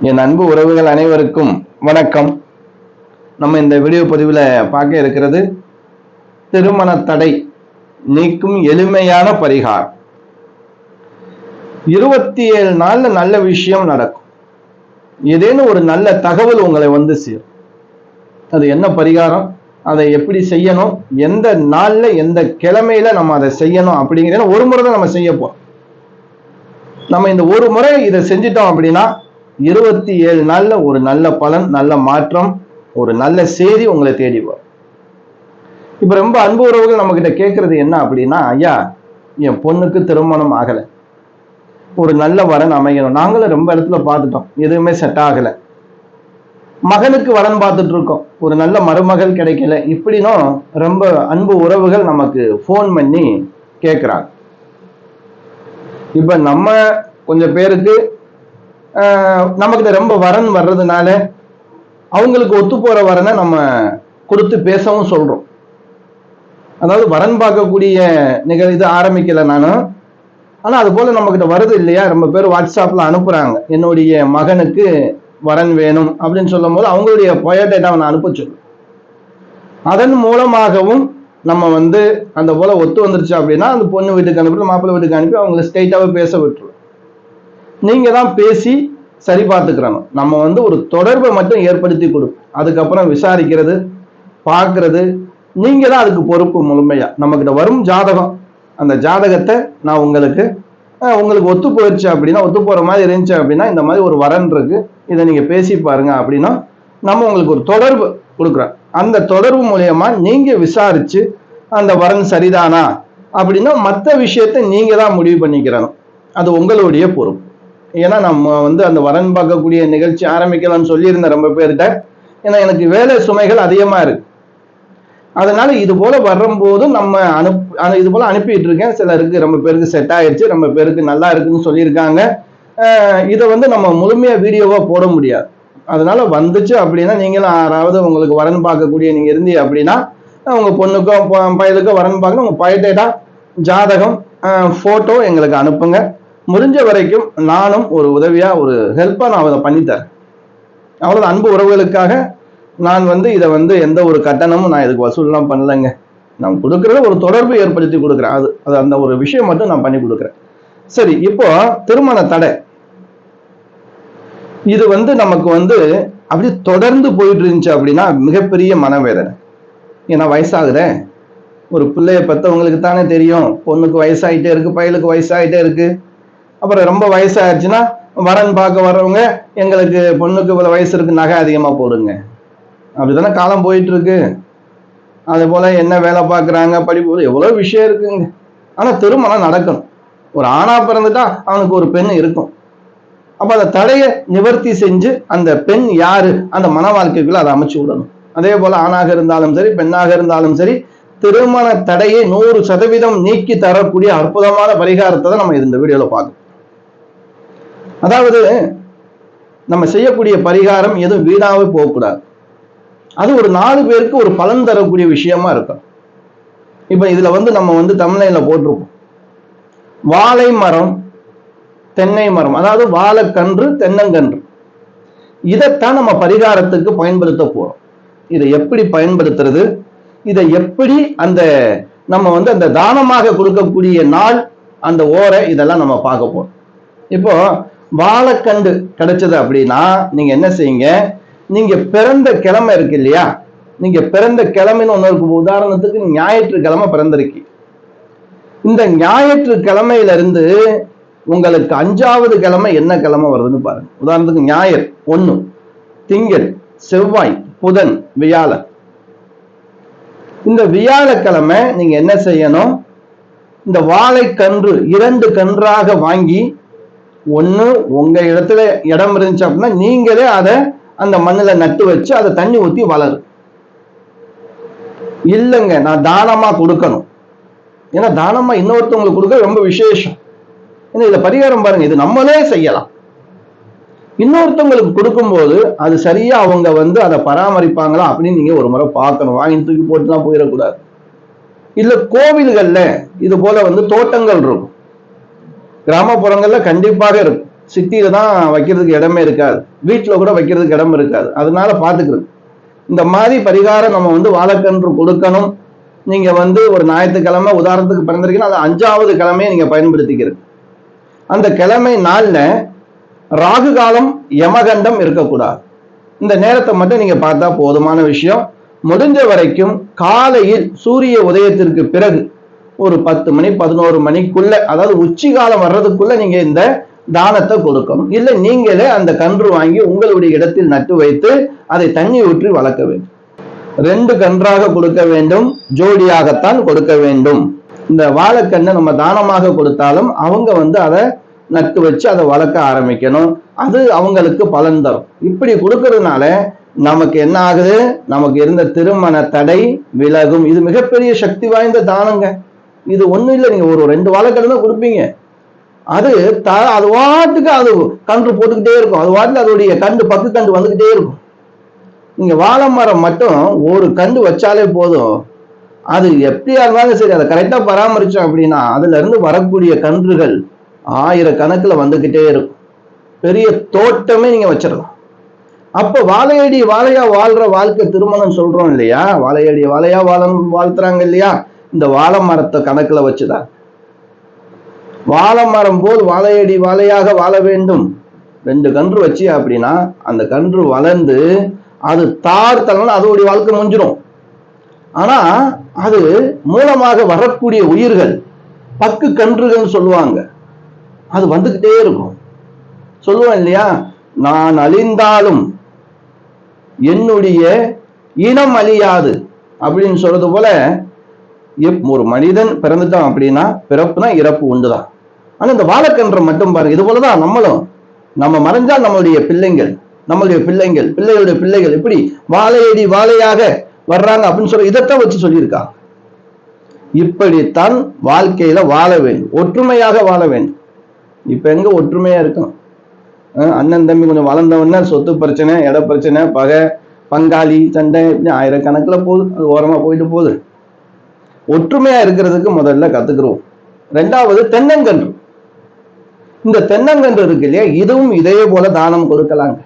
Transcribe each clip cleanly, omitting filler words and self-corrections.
என் அன்பு உறவுகள் அனைவருக்கும் வணக்கம். நம்ம இந்த வீடியோ பதிவில் பார்க்க இருக்கிறது திருமண தடை நீக்கும் எளிமையான பரிகாரம். 27 நாள்ல நல்ல விஷயம் நடக்கும். ஏதேனும் ஒரு நல்ல தகவல் உங்களை வந்து சேரும். அது என்ன பரிகாரம், அதை எப்படி செய்யணும், எந்த நாள்ல எந்த கிழமையில நம்ம அதை செய்யணும் அப்படிங்கிறத ஒரு முறை தான் நம்ம செய்ய போறோம். நம்ம இந்த ஒரு முறை இதை செஞ்சிட்டோம் அப்படின்னா 27 நாள்ல ஒரு நல்ல பலன், நல்ல மாற்றம், ஒரு நல்ல செய்தி உங்களை தேடி வரும். இப்ப ரொம்ப அன்பு உறவுகள் நம்ம கிட்ட கேட்கறது என்ன அப்படின்னா, ஐயா என் பொண்ணுக்கு திருமணம் ஆகலை, ஒரு நல்ல வரன் அமையணும். நாங்களும் ரொம்ப இடத்துல பார்த்துட்டோம், எதுவுமே செட் ஆகலை. மகனுக்கு வரன் பார்த்துட்டு இருக்கோம், ஒரு நல்ல மருமகள் கிடைக்கல. இப்படின்னும் ரொம்ப அன்பு உறவுகள் நமக்கு போன் பண்ணி கேட்கிறாங்க. இப்ப நம்ம கொஞ்சம் பேருக்கு நமக்கு ரொம்ப வரன் வர்றதுனால அவங்களுக்கு ஒத்து போற வரனை நம்ம கொடுத்து பேசவும் சொல்றோம். அதாவது வரன் பார்க்கக்கூடிய இது ஆரம்பிக்கல நானும், ஆனா அது போல நம்ம கிட்ட வருது இல்லையா, ரொம்ப பேர் வாட்ஸ்அப்ல அனுப்புறாங்க, என்னுடைய மகனுக்கு வரன் வேணும் அப்படின்னு சொல்லும் போது அவங்களுடைய பயோடேட்டாவை நான் அனுப்ப சொல்லுவேன். அதன் மூலமாகவும் நம்ம அந்த போல ஒத்து வந்துருச்சு அப்படின்னா அந்த பொண்ணு வீட்டுக்கு அனுப்பி மாப்பிள்ளை வீட்டுக்கு அனுப்பி அவங்களை ஸ்ட்ரெயிட்டாவே பேச விட்டுருவோம். நீங்க தான் பேசி சரி பார்த்துக்கிறணும். நம்ம ஒரு தொடர்பை மட்டும் ஏற்படுத்தி கொடுப்போம். அதுக்கப்புறம் விசாரிக்கிறது, பார்க்கறது நீங்க தான் அதுக்கு பொறுப்பு முழுமையா. நம்ம கிட்ட வரும் ஜாதகம், அந்த ஜாதகத்தை நான் உங்களுக்கு ஒத்து போயிடுச்சு அப்படின்னா, ஒத்து போற மாதிரி இருந்துச்சு அப்படின்னா, இந்த மாதிரி ஒரு வரன் இருக்கு, இதை நீங்க பேசி பாருங்க அப்படின்னா நம்ம உங்களுக்கு ஒரு தொடர்பு கொடுக்குறோம். அந்த தொடர்பு மூலியமா நீங்க விசாரிச்சு அந்த வரன் சரிதானா அப்படின்னா மற்ற விஷயத்தை நீங்க தான் முடிவு பண்ணிக்கிறணும். அது உங்களுடைய பொறுப்பு. ஏன்னா நம்ம அந்த வரன் பார்க்கக்கூடிய நிகழ்ச்சி ஆரம்பிக்கலாம்னு சொல்லியிருந்தேன் ரொம்ப பேர்கிட்ட. ஏன்னா எனக்கு வேலை சுமைகள் அதிகமா இருக்கு. அதனால இது போல வரும்போது நம்ம இது போல அனுப்பிட்டு இருக்கேன். சிலருக்கு ரொம்ப பேருக்கு செட் ஆயிடுச்சு, ரொம்ப பேருக்கு நல்லா இருக்குன்னு சொல்லியிருக்காங்க. இதை நம்ம முழுமையா வீடியோவா போட முடியாது. அதனால வந்துச்சு அப்படின்னா நீங்களும் யாராவது உங்களுக்கு வரன் பார்க்கக்கூடிய நீங்க இருந்தீங்க அப்படின்னா உங்க பொண்ணுக்கும் பையனுக்கும் வரன் பார்க்கணும், உங்க பையட்டேட்டா ஜாதகம் போட்டோ எங்களுக்கு அனுப்புங்க. முடிஞ்ச வரைக்கும் நானும் ஒரு உதவியா ஒரு ஹெல்ப்பா நான் அதை பண்ணித்தரேன். அவ்வளவு அன்பு உறவுகளுக்காக நான் இதை எந்த ஒரு கட்டணமும் நான் இதுக்கு வசூல்லாம் பண்ணலைங்க. நான் கொடுக்கறத ஒரு தொடர்பு ஏற்படுத்தி கொடுக்குறேன். அது அந்த ஒரு விஷயம் மட்டும் நான் பண்ணி கொடுக்குறேன். சரி, இப்போ திருமண தடை இது நமக்கு அப்படி தொடர்ந்து போயிட்டு இருந்துச்சு அப்படின்னா மிகப்பெரிய மனவேதனை. ஏன்னா வயசாகுத ஒரு பிள்ளைய பெற்றவங்களுக்கு தானே தெரியும், பொண்ணுக்கு வயசாயிட்டே இருக்கு, பையலுக்கு வயசாயிட்டே இருக்கு. அப்புறம் ரொம்ப வயசாயிருச்சுன்னா வரன் பார்க்க வர்றவங்க எங்களுக்கு பொண்ணுக்கு இவ்வளவு வயசு இருக்கு, நகை அதிகமா போடுங்க, அப்படித்தானே காலம் போயிட்டு இருக்கு. அதே போல என்ன வேலை பார்க்குறாங்க, படிப்பு, எவ்வளவு விஷயம் இருக்குங்க. ஆனா திருமணம் நடக்கணும். ஒரு ஆணா பிறந்துட்டா அவனுக்கு ஒரு பெண் இருக்கும். அப்ப அந்த தடையை நிவர்த்தி செஞ்சு அந்த பெண் யாரு அந்த மன வாழ்க்கைக்குள்ள அதை அமைச்சு விடணும். அதே போல ஆணாக இருந்தாலும் சரி, பெண்ணாக இருந்தாலும் சரி, திருமண தடையை 100% நீக்கி தரக்கூடிய அற்புதமான பரிகாரத்தை தான் நம்ம இந்த வீடியோல பார்க்கணும். அதாவது நம்ம செய்யக்கூடிய பரிகாரம் எதுவும் வீணாவே போகக்கூடாது. அது ஒரு 4 பேருக்கு ஒரு பலன் தரக்கூடிய விஷயமா இருக்கும். இப்ப இதுல நம்ம தமிழ்ல போட்டிருப்போம், வாழை மரம், தென்னை மரம், அதாவது வாழைக்கன்று, தென்னங்கன்று. இதைத்தான் நம்ம பரிகாரத்துக்கு பயன்படுத்த போறோம். இதை எப்படி பயன்படுத்துறது, இதை எப்படி நம்ம அந்த தானமாக கொடுக்கக்கூடிய நாள், அந்த ஓரை, இதெல்லாம் நம்ம பார்க்க போறோம். இப்போ வாழைக்கண்டு கிடைச்சது அப்படின்னா நீங்க என்ன செய்யுங்க, நீங்க பிறந்த கிழமை இருக்கு இல்லையா, நீங்க பிறந்த கிழமைன்னு ஒண்ணு இருக்கு. உதாரணத்துக்கு ஞாயிற்றுக்கிழமை பிறந்திருக்கு. இந்த ஞாயிற்றுக்கிழமையில இருந்து உங்களுக்கு 5வது கிழமை என்ன கிழமை வருதுன்னு பாருங்க. உதாரணத்துக்கு ஞாயிறு 1, திங்கள், செவ்வாய், புதன், வியாழன். இந்த வியாழக்கிழமை நீங்க என்ன செய்யணும், இந்த வாழைக்கன்று 2 கன்றாக வாங்கி, ஒண்ணு உங்க இடத்துல இடம் இருந்துச்சு அப்படின்னா நீங்களே அதை அந்த மண்ணுல நட்டு வச்சு அதை தண்ணி ஊத்தி வளரும். இல்லைங்க நான் தானமா கொடுக்கணும், ஏன்னா தானமா இன்னொருத்தவங்களுக்கு கொடுக்க ரொம்ப விசேஷம். ஏன்னா இதை பரிகாரம் பாருங்க, இது நம்மளே செய்யலாம். இன்னொருத்தவங்களுக்கு கொடுக்கும்போது அது சரியா அவங்க அதை பராமரிப்பாங்களா அப்படின்னு நீங்க ஒரு முறை பார்க்கணும். வாங்கி தூக்கி போட்டுலாம் போயிடக்கூடாது. இல்ல கோவில்கள்ல இது போல தோட்டங்கள் இருக்கும், கிராமப்புறங்கள்ல கண்டிப்பாக இருக்கும். சிட்டியில தான் வைக்கிறதுக்கு இடமே இருக்காது, வீட்டுல கூட வைக்கிறதுக்கு இடம் இருக்காது. அதனால பாத்துக்கிறது. இந்த மாதிரி பரிகாரம் நம்ம வந்து வாழைக்கன்று கொடுக்கணும். நீங்க வந்து ஒரு ஞாயிற்றுக்கிழமை உதாரணத்துக்கு பிறந்திருக்கீங்கன்னா அது 5வது கிழமையை நீங்க பயன்படுத்திக்கிறது. அந்த கிழமை நாள்ல ராகு காலம் யமகண்டம் இருக்கக்கூடாது. இந்த நேரத்தை மட்டும் நீங்க பார்த்தா போதுமான விஷயம். முடிஞ்ச வரைக்கும் காலையில் சூரிய உதயத்திற்கு பிறகு ஒரு 10 மணி 11 மணிக்குள்ள, அதாவது உச்சி காலம் வர்றதுக்குள்ள நீங்க இந்த தானத்தை கொடுக்கணும். இல்லை நீங்களே அந்த கன்று வாங்கி உங்களுடைய இடத்தில் நட்டு வைத்து அதை தண்ணி ஊற்றி வளர்க்க வேண்டும். 2 கன்றாக கொடுக்க வேண்டும், ஜோடியாகத்தான் கொடுக்க வேண்டும். இந்த வாழைக்கண்ணை நம்ம தானமாக கொடுத்தாலும் அவங்க வந்து அதை நட்டு வச்சு அதை வளர்க்க ஆரம்பிக்கணும். அது அவங்களுக்கு பலன் தரும். இப்படி கொடுக்கறதுனால நமக்கு என்ன ஆகுது, நமக்கு இருந்த திருமண தடை விலகும். இது மிகப்பெரிய சக்தி வாய்ந்த தானங்க. இது ஒண்ணும் இல்லை, நீங்க ஒரு 2 வாழைக்கன்று தான் கொடுப்பீங்க. அது வாட்டுக்கு அது கன்று போட்டுக்கிட்டே இருக்கும். அது வாட்டுல அதோடைய பக்கு கண்டு வந்துகிட்டே இருக்கும். நீங்க வாழை மரம் மட்டும் ஒரு கண்டு வச்சாலே போதும். அது எப்படியா இருந்தாலும் சரி, அதை கரெக்டா பராமரிச்சோம் அப்படின்னா அதுல இருந்து வரக்கூடிய கன்றுகள் 1000 கணக்குல வந்துகிட்டே இருக்கும். பெரிய தோட்டமே நீங்க வச்சிடலாம். அப்ப வாழையடி வாழையா வாழ்ற வாழ்க்கை திருமணம் சொல்றோம் இல்லையா, வாழையடி வாழையா வாழ்த்துறாங்க இல்லையா, இந்த வாழை மரத்தை கணக்குல வச்சுதான். வாழை மரம் போல் வாழையடி வாழையாக வாழ வேண்டும். 2 கன்று வச்சு அப்படின்னா அந்த கன்று வளர்ந்து அது தளம் அதோடைய வாழ்க்கை முடிஞ்சிடும். ஆனா அது மூலமாக வரக்கூடிய உயிர்கள் பக்கு கன்றுகள் சொல்லுவாங்க, அது வந்துகிட்டே இருக்கும். சொல்லுவோம் இல்லையா, நான் அழிந்தாலும் என்னுடைய இனம் அழியாது அப்படின்னு சொல்றது போல, ஒரு மனிதன் பிறந்துட்டான் அப்படின்னா பிறப்புனா இறப்பு உண்டுதான். ஆனா இந்த வாழைக்கன்றை மட்டும் பாருங்க, இது போலதான் நம்மளும். நம்ம மறைஞ்சா நம்மளுடைய பிள்ளைகள், நம்மளுடைய பிள்ளைகள், பிள்ளைகளுடைய பிள்ளைகள் இப்படி வாழையடி வாழையாக வர்றாங்க அப்படின்னு சொல்லி இதைத்தான் வச்சு சொல்லியிருக்காங்க. இப்படித்தான் வாழ்க்கையில வாழ வேண்டும், ஒற்றுமையாக வாழ வேண்டும். இப்ப எங்க ஒற்றுமையா இருக்கும்? அண்ணன் தம்பி கொஞ்சம் வளர்ந்தவன சொத்து பிரச்சனை, இட பிரச்சனை, பகை, பங்காளி சண்டை, இப்படி 1000 கணக்குல போகுது. அது ஓரமா போயிட்டு போகுது. ஒற்றுமையா இருக்கிறதுக்கு முதல்ல கத்துக்கிறோம். 2வது தென்னங்கன்று. இந்த தென்னங்கன்று இருக்கு இல்லையா, இதுவும் இதே போல தானம் கொடுக்கலாங்க.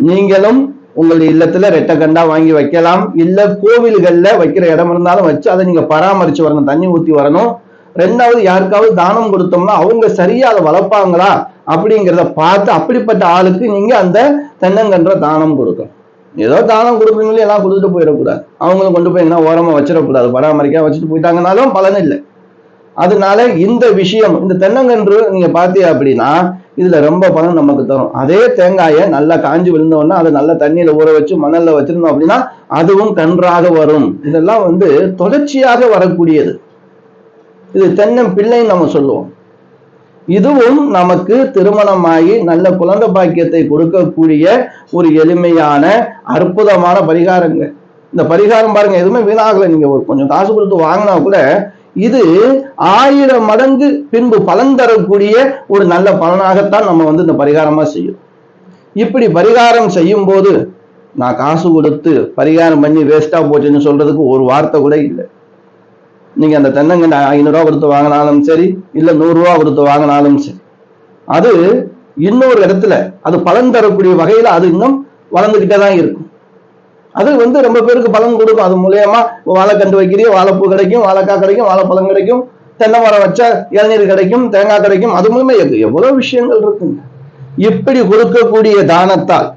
நீங்களும் உங்களுடைய இல்லத்துல ரெட்டக்கண்டா வாங்கி வைக்கலாம். இல்ல கோவில்கள்ல வைக்கிற இடம் இருந்தாலும் வச்சு அதை நீங்க பராமரிச்சு வரணும், தண்ணி ஊத்தி வரணும். 2வது யாருக்காவது தானம் கொடுத்தோம்னா அவங்க சரியா அதை வளர்ப்பாங்களா அப்படிங்கிறத பார்த்து அப்படிப்பட்ட ஆளுக்கு நீங்க அந்த தென்னங்கன்ற தானம் கொடுக்கணும். ஏதோ தானம் கொடுப்பீங்களே எல்லாம் கொடுத்துட்டு போயிடக்கூடாது. அவங்களும் கொண்டு போய் எங்கன்னா ஓரமா வச்சிடக்கூடாது. பராமரிக்க வச்சுட்டு போயிட்டாங்கனாலும் பலன் இல்லை. அதனால இந்த விஷயம், இந்த தென்னங்கன்று நீங்க பார்த்தீங்க அப்படின்னா இதுல ரொம்ப பலன் நமக்கு தரும். அதே தேங்காயை நல்லா காஞ்சி விழுந்தோம்னா அதை நல்ல தண்ணியில ஊற வச்சு மணல்ல வச்சிருந்தோம் அப்படின்னா அதுவும் கன்றாக வரும். இதெல்லாம் வந்து தொடர்ச்சியாக வரக்கூடியது. இது தென்னம் பிள்ளைன்னு நம்ம சொல்லுவோம். இதுவும் நமக்கு திருமணமாகி நல்ல குழந்தை பாக்கியத்தை கொடுக்கக்கூடிய ஒரு எளிமையான அற்புதமான பரிகாரங்க. இந்த பரிகாரம் பாருங்க, எதுவுமே வீணாகல. நீங்க ஒரு கொஞ்சம் காசு கொடுத்து வாங்கினா கூட இது 1000 மடங்கு பின்பு பலன் தரக்கூடிய ஒரு நல்ல பலனாகத்தான் நம்ம வந்து இந்த பரிகாரமா செய்யும். இப்படி பரிகாரம் செய்யும் போது நான் காசு கொடுத்து பரிகாரம் பண்ணி வேஸ்டா போச்சுன்னு சொல்றதுக்கு ஒரு வார்த்தை கூட இல்லை. நீங்க அந்த தென்னங்கன்று 500 ரூபா கொடுத்து வாங்கினாலும் சரி, இல்ல 100 ரூபா கொடுத்து வாங்கினாலும் சரி, அது இன்னொரு இடத்துல அது பலன் தரக்கூடிய வகையில அது இன்னும் வளர்ந்துகிட்டே தான் இருக்கும். அது வந்து ரொம்ப பேருக்கு பலன் கொடுக்கும். அது மூலியமா வாழைக்கன்று வைக்கிறீங்க, வாழைப்பூ கிடைக்கும், வாழைக்காய் கிடைக்கும், வாழைப்பழம் கிடைக்கும், தென்னை மரம் வச்சா இளநீர் கிடைக்கும், தேங்காய் கிடைக்கும். அது மூலமா எவ்வளவு விஷயங்கள் இருக்குங்க. இப்படி கொடுக்கக்கூடிய தானத்தால்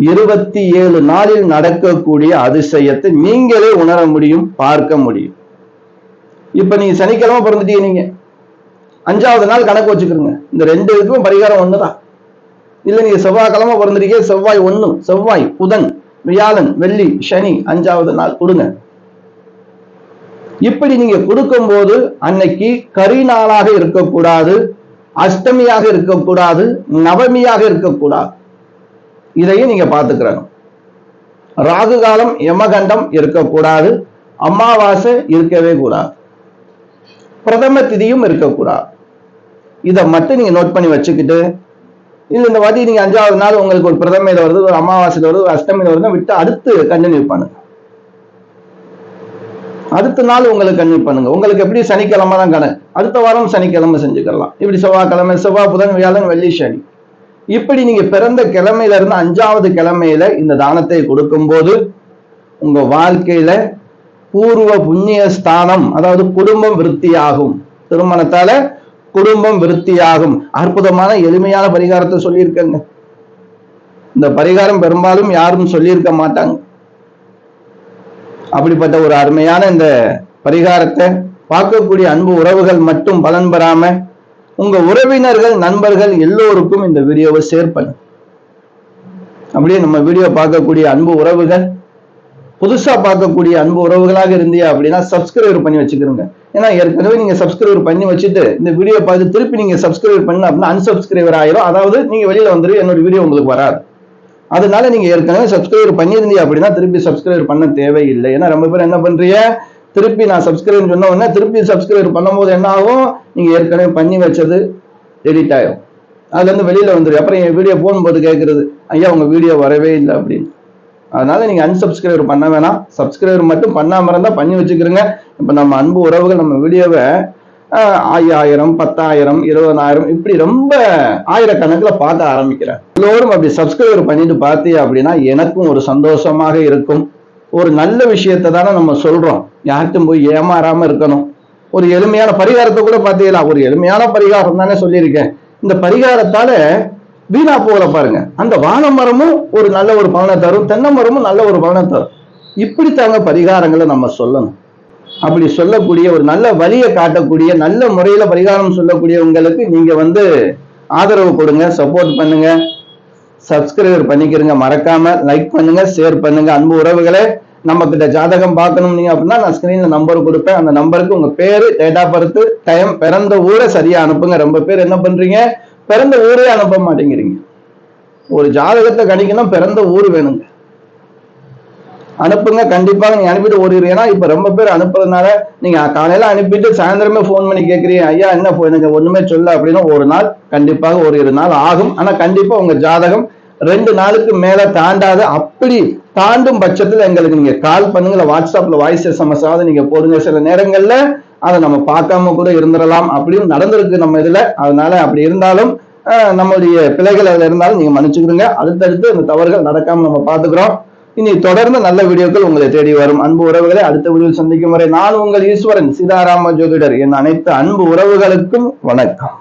27 நாளில் நடக்கக்கூடிய அதிசயத்தை நீங்களே உணர முடியும், பார்க்க முடியும். இப்ப நீங்க சனிக்கிழமை பிறந்துட்டீங்க, நீங்க 5வது நாள் கணக்கு வச்சுக்கிறீங்க. இந்த 2 இதுக்கும் பரிகாரம் ஒண்ணுதான். இல்ல நீங்க செவ்வாய்க்கிழமை பிறந்திருக்கீங்க, செவ்வாய் 1, செவ்வாய், புதன், வியாழன், வெள்ளி, சனி 5வது நாள் கொடுங்க. இப்படி நீங்க கொடுக்கும் போது அன்னைக்கு கரி நாளாக இருக்கக்கூடாது, அஷ்டமியாக இருக்கக்கூடாது, நவமியாக இருக்கக்கூடாது. இதையும் நீங்க பார்த்துக்கிறாங்க. ராகு காலம் யமகண்டம் இருக்கக்கூடாது, அமாவாசை இருக்கவே கூடாது, பிரதம திதியும் இருக்கக்கூடாது. இதை மட்டும் நீங்க நோட் பண்ணி வச்சுக்கிட்டு, இல்ல இந்த வாட்டி நீங்க 5வது நாள் உங்களுக்கு ஒரு பிரதமையில வருது, ஒரு அமாவாசையில வருது, ஒரு அஷ்டமியில வருது, விட்டு அடுத்து கண்டினியூ பண்ணுங்க. அடுத்த நாள் உங்களுக்கு கன்வெர்ட் பண்ணுங்க. உங்களுக்கு எப்படி சனிக்கிழமை தான் கணக்கு, அடுத்த வாரம் சனிக்கிழமை செஞ்சுக்கலாம். இப்படி செவ்வாய்க்கிழமை, செவ்வாய், புதன், வியாழன், வெள்ளி, சனி, இப்படி நீங்க பிறந்த கிழமையில இருந்து 5வது கிழமையில இந்த தானத்தை கொடுக்கும் போது உங்க வாழ்க்கையில பூர்வ புண்ணிய ஸ்தானம், அதாவது குடும்பம் விருத்தியாகும். திருமணத்தால குடும்பம் விருத்தியாகும். அற்புதமான எளிமையான பரிகாரத்தை சொல்லியிருக்கேங்க. இந்த பரிகாரம் பெரும்பாலும் யாரும் சொல்லியிருக்க மாட்டாங்க. அப்படிப்பட்ட ஒரு அருமையான இந்த பரிகாரத்தை பார்க்கக்கூடிய அன்பு உறவுகள் மட்டும் பலன் பெறாம உங்க உறவினர்கள், நண்பர்கள் எல்லோருக்கும் இந்த வீடியோவை ஷேர் பண்ணு. அப்படியே நம்ம வீடியோ பார்க்கக்கூடிய அன்பு உறவுகள், புதுசா பார்க்கக்கூடிய அன்பு உறவுகளாக இருந்தியா அப்படின்னா சப்ஸ்கிரைபர் பண்ணி வச்சுக்கிறோங்க. ஏன்னா ஏற்கனவே நீங்க சப்ஸ்கிரைபர் பண்ணி வச்சுட்டு இந்த வீடியோ பார்த்து திருப்பி நீங்க சப்ஸ்கிரைபர் பண்ண அப்படின்னா அன்சப்ஸ்கிரைபர் ஆயிரும். அதாவது நீங்க வெளியில வந்துரு, என்னோட வீடியோ உங்களுக்கு வராது. அதனால நீங்க ஏற்கனவே சப்ஸ்கிரைபர் பண்ணியிருந்தீங்க அப்படின்னா திருப்பி சப்ஸ்கிரைபர் பண்ண தேவையில்லை. ஏன்னா ரொம்ப பேர் என்ன பண்றீங்க, திருப்பி நான் சப்ஸ்கிரைப் சொன்ன உடனே திருப்பி சப்ஸ்கிரைப் பண்ணும்போது என்ன ஆகும், நீங்க ஏற்கனவே பண்ணி வச்சது எடிட் ஆயிரும். அதுல இருந்து வெளியில வந்துரு. அப்புறம் என் வீடியோ போகும்போது கேட்கறது, ஐயா உங்க வீடியோ வரவே இல்லை அப்படின்னு. அதனால நீங்க அன்சப்ஸ்கிரைபர் பண்ண வேணாம், சப்ஸ்கிரைபர் மட்டும் பண்ணாம இருந்தா பண்ணி வச்சுக்கிறீங்க. இப்ப நம்ம அன்பு உறவுகள் நம்ம வீடியோவை 5000, 10,000, 20,000 இப்படி ரொம்ப ஆயிரக்கணக்கில் பார்க்க ஆரம்பிக்கிறேன். எல்லோரும் அப்படி சப்ஸ்கிரைபர் பண்ணிட்டு பார்த்தீங்க அப்படின்னா எனக்கும் ஒரு சந்தோஷமாக இருக்கும். ஒரு நல்ல விஷயத்தை தானே நம்ம சொல்றோம், யார்ட்டும் போய் ஏமாறாம இருக்கணும். ஒரு எளிமையான பரிகாரத்தை கூட பார்த்தீங்களா, ஒரு எளிமையான பரிகாரம் தானே சொல்லியிருக்கேன். இந்த பரிகாரத்தால வீணா போகல பாருங்க. அந்த வாழை மரமும் ஒரு நல்ல ஒரு பலனை தரும், தென்னை மரமும் நல்ல ஒரு பலனை தரும். இப்படித்தாங்க பரிகாரங்களை நம்ம சொல்லணும். அப்படி சொல்லக்கூடிய ஒரு நல்ல வழியை காட்டக்கூடிய, நல்ல முறையில பரிகாரம் சொல்லக்கூடியவங்களுக்கு நீங்க ஆதரவு கொடுங்க, சப்போர்ட் பண்ணுங்க, சப்ஸ்கிரைபர் பண்ணிக்கிறங்க. மறக்காம லைக் பண்ணுங்க, ஷேர் பண்ணுங்க. அன்பு உறவுகளே, நம்ம கிட்ட ஜாதகம் பார்க்கணும் நீங்க அப்படின்னா நான் ஸ்கிரீன்ல நம்பர் கொடுப்பேன். அந்த நம்பருக்கு உங்க பேரு, டேட் ஆஃப் பர்த், டைம், பிறந்த ஊரை சரியா அனுப்புங்க. ரொம்ப பேர் என்ன பண்றீங்க, பிறந்த ஊரே அனுப்ப மாட்டேங்கிறீங்க. ஒரு ஜாதகத்தை கணிக்கணும், பிறந்த ஊர் வேணுங்க, அனுப்புங்க. கண்டிப்பாக நீங்க அனுப்பிட்டு ஓடுறீங்கன்னா இப்ப ரொம்ப பேர் அனுப்புறதுனால நீங்க காலையில அனுப்பிட்டு சாயந்தரமே போன் பண்ணி கேட்கறீங்க, ஐயா என்ன எனக்கு ஒண்ணுமே சொல்ல அப்படின்னா ஒரு நாள் கண்டிப்பாக ஒரு 2 நாள் ஆகும். ஆனா கண்டிப்பா உங்க ஜாதகம் 2 நாளுக்கு மேல தாண்டாத. அப்படி தாண்டும் பட்சத்துல எங்களுக்கு நீங்க கால் பண்ணுங்க, வாட்ஸ்அப்ல வாய்ஸ் எஸ்எம்எஸ் ஆவது நீங்க போடுங்க. சில நேரங்கள்ல அதை நம்ம பார்க்காம கூட இருந்துடலாம், அப்படின்னு நடந்திருக்கு நம்ம இதுல. அதனால அப்படி இருந்தாலும் நம்மளுடைய பிழைகள் அதுல இருந்தாலும் நீங்க மன்னிச்சுக்கிறீங்க. அடுத்தடுத்து அந்த தவறுகள் நடக்காம நம்ம பாத்துக்கிறோம். இனி தொடர்ந்து நல்ல வீடியோக்கள் உங்களை தேடி வரும். அன்பு உறவுகளை அடுத்த வீடியோவில் சந்திக்கும் வரை நான் உங்கள் ஈஸ்வரன், சீதாராம ஜோதிடர். என் அனைத்து அன்பு உறவுகளுக்கும் வணக்கம்.